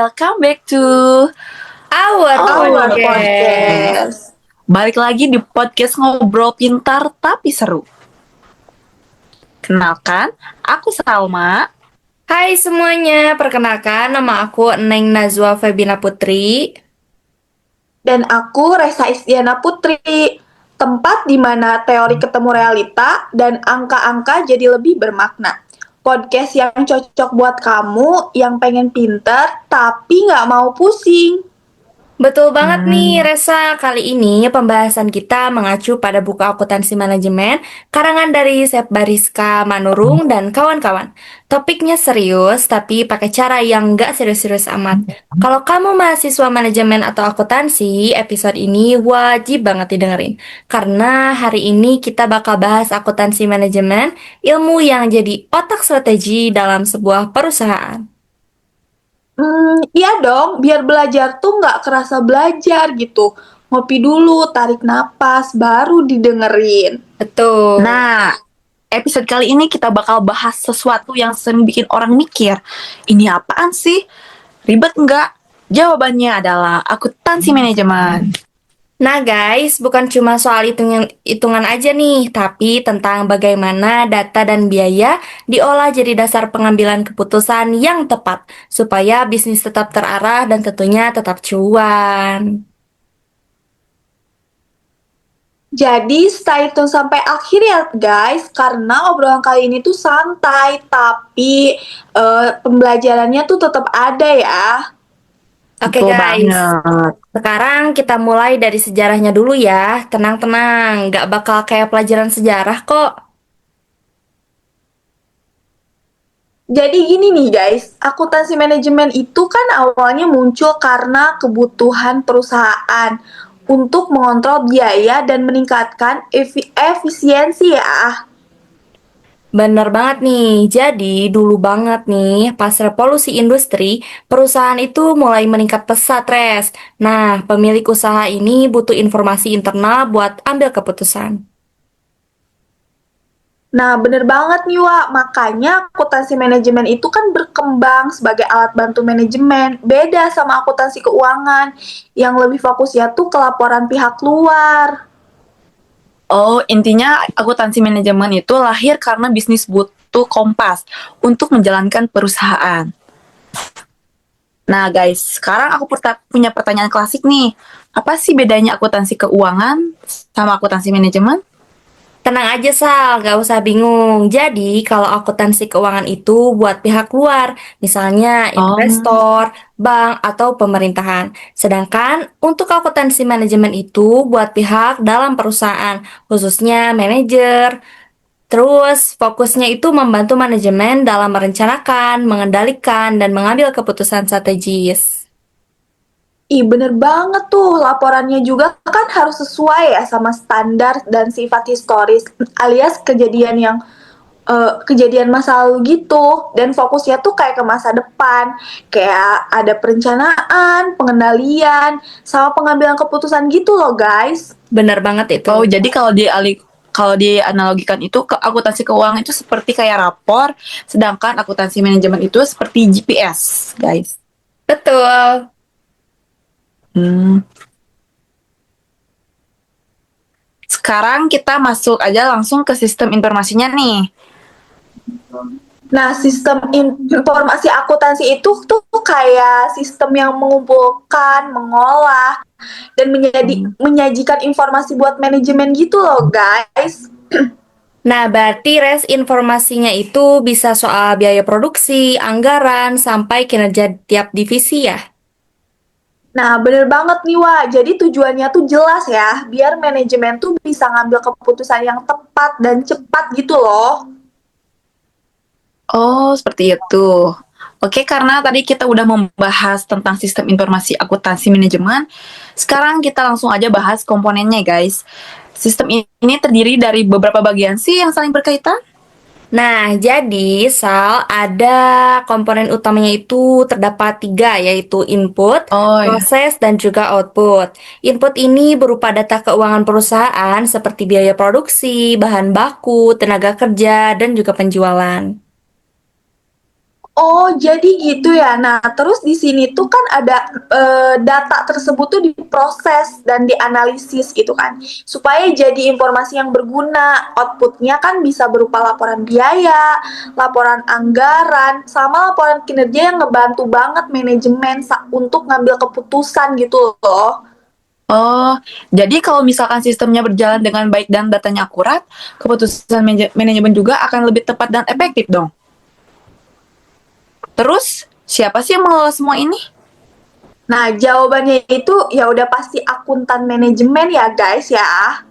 welcome back to Our Our podcast. Podcast. Balik lagi di podcast ngobrol pintar tapi seru. Kenalkan, aku Salma. Hai semuanya, perkenalkan nama aku Neng Nazwa Febina Putri. Dan aku Resa Istiana Putri, tempat di mana teori ketemu realita dan angka-angka jadi lebih bermakna. Podcast yang cocok buat kamu yang pengen pinter tapi nggak mau pusing. Betul banget nih Resa, kali ini pembahasan kita mengacu pada buku akuntansi manajemen karangan dari Sep Bariska Manurung dan kawan-kawan. Topiknya serius tapi pakai cara yang nggak serius-serius amat. Kalau kamu mahasiswa manajemen atau akuntansi, episode ini wajib banget didengerin. Karena hari ini kita bakal bahas akuntansi manajemen, ilmu yang jadi otak strategi dalam sebuah perusahaan. Iya dong, biar belajar tuh nggak kerasa belajar gitu. Ngopi dulu, tarik napas, baru didengerin. Betul. Nah, episode kali ini kita bakal bahas sesuatu yang sering bikin orang mikir. Ini apaan sih? Ribet nggak? Jawabannya adalah akuntansi manajemen. Nah guys, bukan cuma soal hitungan aja nih, tapi tentang bagaimana data dan biaya diolah jadi dasar pengambilan keputusan yang tepat, supaya bisnis tetap terarah dan tentunya tetap cuan. Jadi stay tune sampai akhir ya guys, karena obrolan kali ini tuh santai, tapi pembelajarannya tuh tetap ada ya. Oke Betul guys, banget. sekarang kita mulai dari sejarahnya dulu ya. Tenang-tenang, nggak bakal kayak pelajaran sejarah kok. Jadi gini nih guys, akuntansi manajemen itu kan awalnya muncul karena kebutuhan perusahaan untuk mengontrol biaya dan meningkatkan efisiensi ya. Bener banget nih, jadi dulu banget nih pas revolusi industri, perusahaan itu mulai meningkat pesat, Res. Nah, pemilik usaha ini butuh informasi internal buat ambil keputusan. Nah, bener banget nih, Wak. Makanya akuntansi manajemen itu kan berkembang sebagai alat bantu manajemen. Beda sama akuntansi keuangan yang lebih fokusnya tuh ke laporan pihak luar. Oh, intinya akuntansi manajemen itu lahir karena bisnis butuh kompas untuk menjalankan perusahaan. Nah, guys, sekarang aku punya pertanyaan klasik nih. Apa sih bedanya akuntansi keuangan sama akuntansi manajemen? Tenang aja, Sal, gak usah bingung. Jadi, kalau akuntansi keuangan itu buat pihak luar, misalnya investor, bank, atau pemerintahan. Sedangkan untuk akuntansi manajemen itu buat pihak dalam perusahaan, khususnya manajer. Terus, fokusnya itu membantu manajemen dalam merencanakan, mengendalikan, dan mengambil keputusan strategis. Ih, bener banget tuh. Laporannya juga kan harus sesuai ya sama standar dan sifat historis alias kejadian masa lalu gitu. Dan fokusnya tuh kayak ke masa depan. Kayak ada perencanaan, pengendalian, sama pengambilan keputusan gitu loh guys. Bener banget itu. Oh, jadi kalau dianalogikan itu ke akuntansi keuangan itu seperti kayak rapor, sedangkan akuntansi manajemen itu seperti GPS, guys. Betul. Sekarang kita masuk aja langsung ke sistem informasinya nih. Nah, sistem informasi akuntansi itu tuh kayak sistem yang mengumpulkan, mengolah, dan menyajikan informasi buat manajemen gitu loh, guys. Nah, berarti res informasinya itu bisa soal biaya produksi, anggaran, sampai kinerja tiap divisi ya? Nah, bener banget nih, Wak. Jadi tujuannya tuh jelas ya, biar manajemen tuh bisa ngambil keputusan yang tepat dan cepat gitu loh. Oh, seperti itu. Oke, karena tadi kita udah membahas tentang sistem informasi akuntansi manajemen, sekarang kita langsung aja bahas komponennya, guys. Sistem ini terdiri dari beberapa bagian sih yang saling berkaitan. Nah, jadi Sal, ada komponen utamanya itu terdapat 3, yaitu input, Oh ya. proses, dan juga output. Input ini berupa data keuangan perusahaan seperti biaya produksi, bahan baku, tenaga kerja, dan juga penjualan. Oh, jadi gitu ya. Nah, terus di sini tuh kan ada data tersebut tuh diproses dan dianalisis gitu kan, supaya jadi informasi yang berguna. Outputnya kan bisa berupa laporan biaya, laporan anggaran, sama laporan kinerja yang ngebantu banget manajemen untuk ngambil keputusan gitu loh. Oh, jadi kalau misalkan sistemnya berjalan dengan baik dan datanya akurat, keputusan manajemen juga akan lebih tepat dan efektif dong. Terus, siapa sih yang mengelola semua ini? Nah, jawabannya itu ya udah pasti akuntan manajemen ya guys ya.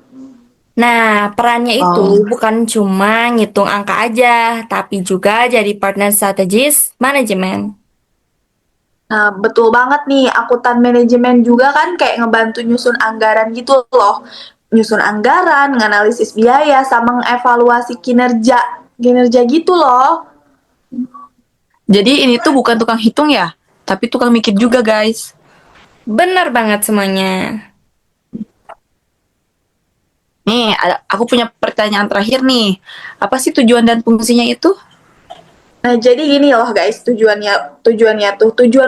Nah, perannya itu Oh. bukan cuma ngitung angka aja, tapi juga jadi partner strategis manajemen. Nah, betul banget nih, akuntan manajemen juga kan kayak ngebantu nyusun anggaran gitu loh. Nyusun anggaran, nganalisis biaya, sama ngevaluasi kinerja gitu loh. Jadi ini tuh bukan tukang hitung ya, tapi tukang mikir juga guys. Benar banget semuanya. Nih, aku punya pertanyaan terakhir nih. Apa sih tujuan dan fungsinya itu? Nah, jadi gini loh guys, tujuan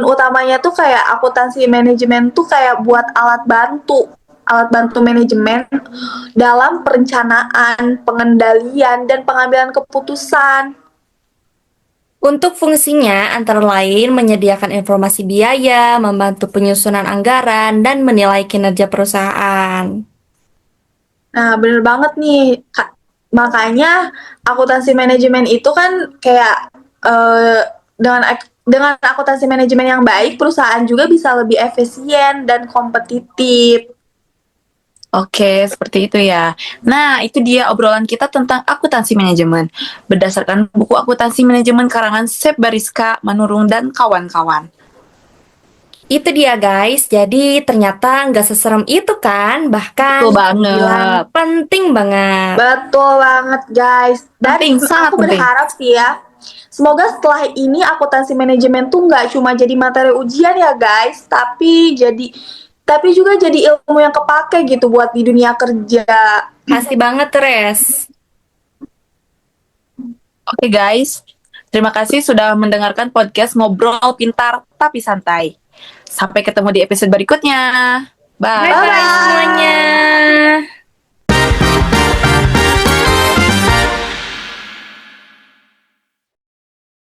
utamanya tuh kayak akuntansi manajemen tuh kayak buat alat bantu manajemen dalam perencanaan, pengendalian, dan pengambilan keputusan. Untuk fungsinya antara lain menyediakan informasi biaya, membantu penyusunan anggaran, dan menilai kinerja perusahaan. Nah, bener banget nih, Kak. Makanya akuntansi manajemen itu kan kayak dengan akuntansi manajemen yang baik, perusahaan juga bisa lebih efisien dan kompetitif. Oke, seperti itu ya. Nah, itu dia obrolan kita tentang akuntansi manajemen. Berdasarkan buku akuntansi manajemen karangan Sep Bariska, Manurung, dan kawan-kawan. Itu dia guys, jadi ternyata nggak seserem itu kan, bahkan Betul bisa dibilang banget. penting banget. Betul banget, guys. Dan Penting, sangat aku penting. berharap sih ya, semoga setelah ini akuntansi manajemen tuh nggak cuma jadi materi ujian ya, guys, tapi juga jadi ilmu yang kepake gitu buat di dunia kerja. Pasti banget, Res. Oke guys, terima kasih sudah mendengarkan podcast Ngobrol Pintar Tapi Santai. Sampai ketemu di episode berikutnya. Bye. Bye-bye Bye-bye. semuanya.